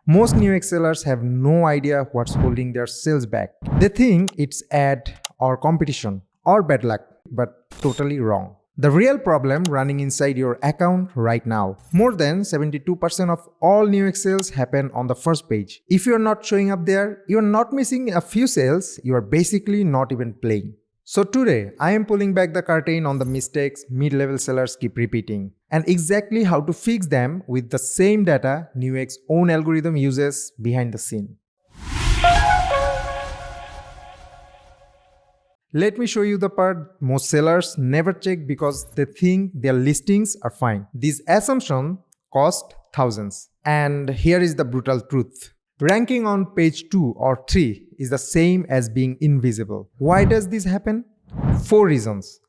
Most Newegg sellers have no idea what's holding their sales back. They think it's ad or competition or bad luck, but totally wrong. The real problem running inside your account right now. More than 72% of all Newegg sales happen on the first page. If you're not showing up there, you're not missing a few sales, you are basically not even playing. So today, I am pulling back the curtain on the mistakes mid-level sellers keep repeating and exactly how to fix them with the same data Newegg's own algorithm uses behind the scene. Let me show you the part most sellers never check because they think their listings are fine. These assumptions cost thousands. And here is the brutal truth. Ranking on page 2 or 3 is the same as being invisible. Why does this happen? 4 reasons.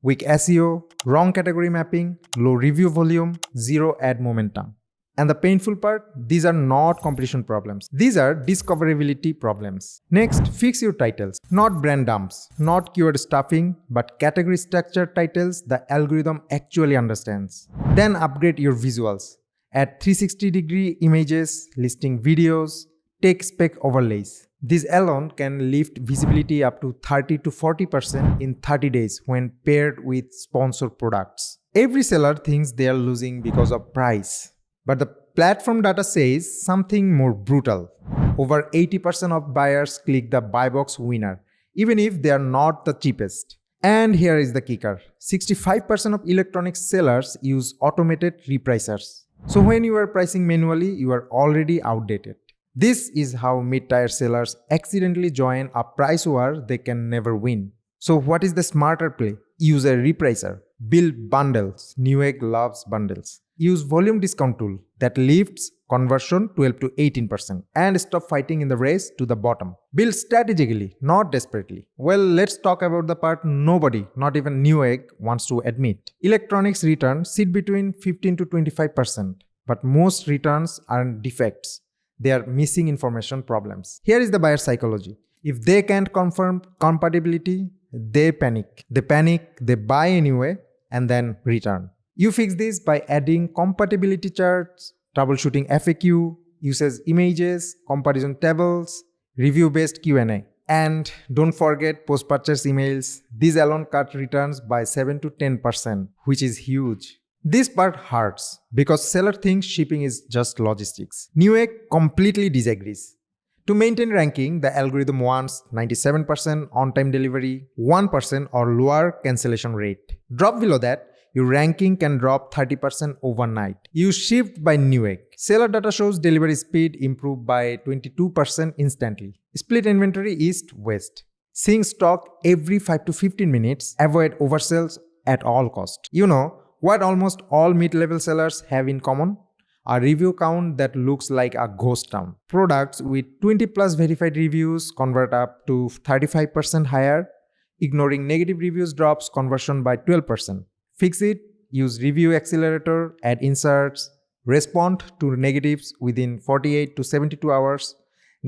Weak SEO, wrong category mapping, low review volume, zero ad momentum. And the painful part, these are not competition problems. These are discoverability problems. Next, fix your titles. Not brand dumps, not keyword stuffing, but category structure titles the algorithm actually understands. Then upgrade your visuals. Add 360-degree images, listing videos, tech spec overlays. These alone can lift visibility up to 30 to 40% in 30 days when paired with sponsored products. Every seller thinks they are losing because of price. But the platform data says something more brutal. Over 80% of buyers click the buy box winner, even if they are not the cheapest. And here is the kicker. 65% of electronics sellers use automated repricers. So when you are pricing manually, you are already outdated. This is how mid-tier sellers accidentally join a price war they can never win. So what is the smarter play? Use a repricer. Build bundles. Newegg loves bundles. Use volume discount tool that lifts conversion 12 to 18% and stop fighting in the race to the bottom. Build strategically, not desperately. Well, let's talk about the part nobody, not even Newegg, wants to admit. Electronics returns sit between 15 to 25%, but most returns aren't defects. They are missing information problems. Here is the buyer psychology. If they can't confirm compatibility, they panic. They buy anyway and then return. You fix this by adding compatibility charts, troubleshooting FAQ, usage images, comparison tables, review-based Q&A. And don't forget post-purchase emails. These alone cut returns by 7 to 10%, which is huge. This part hurts because seller thinks shipping is just logistics. Newegg completely disagrees. To maintain ranking, the algorithm wants 97% on-time delivery, 1% or lower cancellation rate. Drop below that, your ranking can drop 30% overnight. Use Shift by Newegg. Seller data shows delivery speed improved by 22% instantly. Split inventory east-west. Sync stock every 5 to 15 minutes. Avoid oversells at all cost. You know what almost all mid-level sellers have in common? A review count that looks like a ghost town. Products with 20 plus verified reviews convert up to 35% higher. Ignoring negative reviews drops conversion by 12%. Fix it, use Review Accelerator, add inserts, respond to negatives within 48 to 72 hours,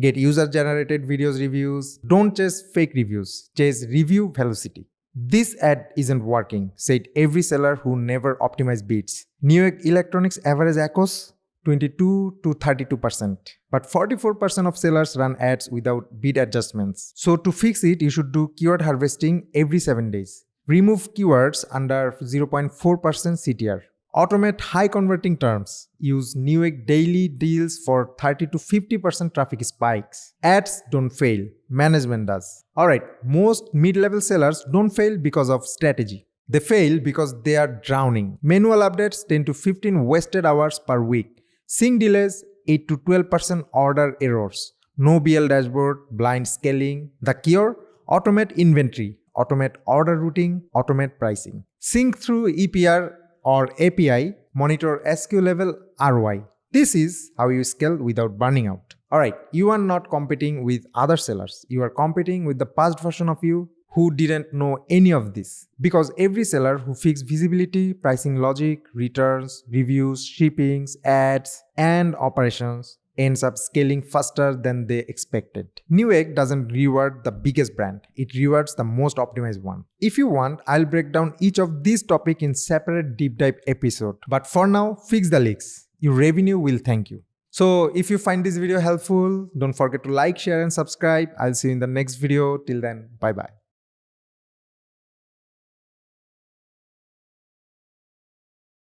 get user-generated videos reviews. Don't chase fake reviews, chase review velocity. This ad isn't working, said every seller who never optimized bids. Newegg Electronics average ACOS 22 to 32%. But 44% of sellers run ads without bid adjustments. So to fix it, you should do keyword harvesting every 7 days. Remove keywords under 0.4% CTR. Automate high converting terms. Use Newegg daily deals for 30 to 50% traffic spikes. Ads don't fail. Management does. Alright, most mid-level sellers don't fail because of strategy. They fail because they are drowning. Manual updates 10 to 15 wasted hours per week. Sync delays 8 to 12% order errors. No BL dashboard, blind scaling. The cure? Automate inventory. Automate order routing, automate pricing. Sync through EPR or API, monitor SKU level ROI. This is how you scale without burning out. Alright, you are not competing with other sellers. You are competing with the past version of you who didn't know any of this. Because every seller who fixed visibility, pricing logic, returns, reviews, shippings, ads, and operations ends up scaling faster than they expected. Newegg doesn't reward the biggest brand, it rewards the most optimized one. If you want, I'll break down each of these topics in separate deep dive episode. But for now, fix the leaks. Your revenue will thank you. So if you find this video helpful, don't forget to like, share and subscribe. I'll see you in the next video. Till then, bye bye.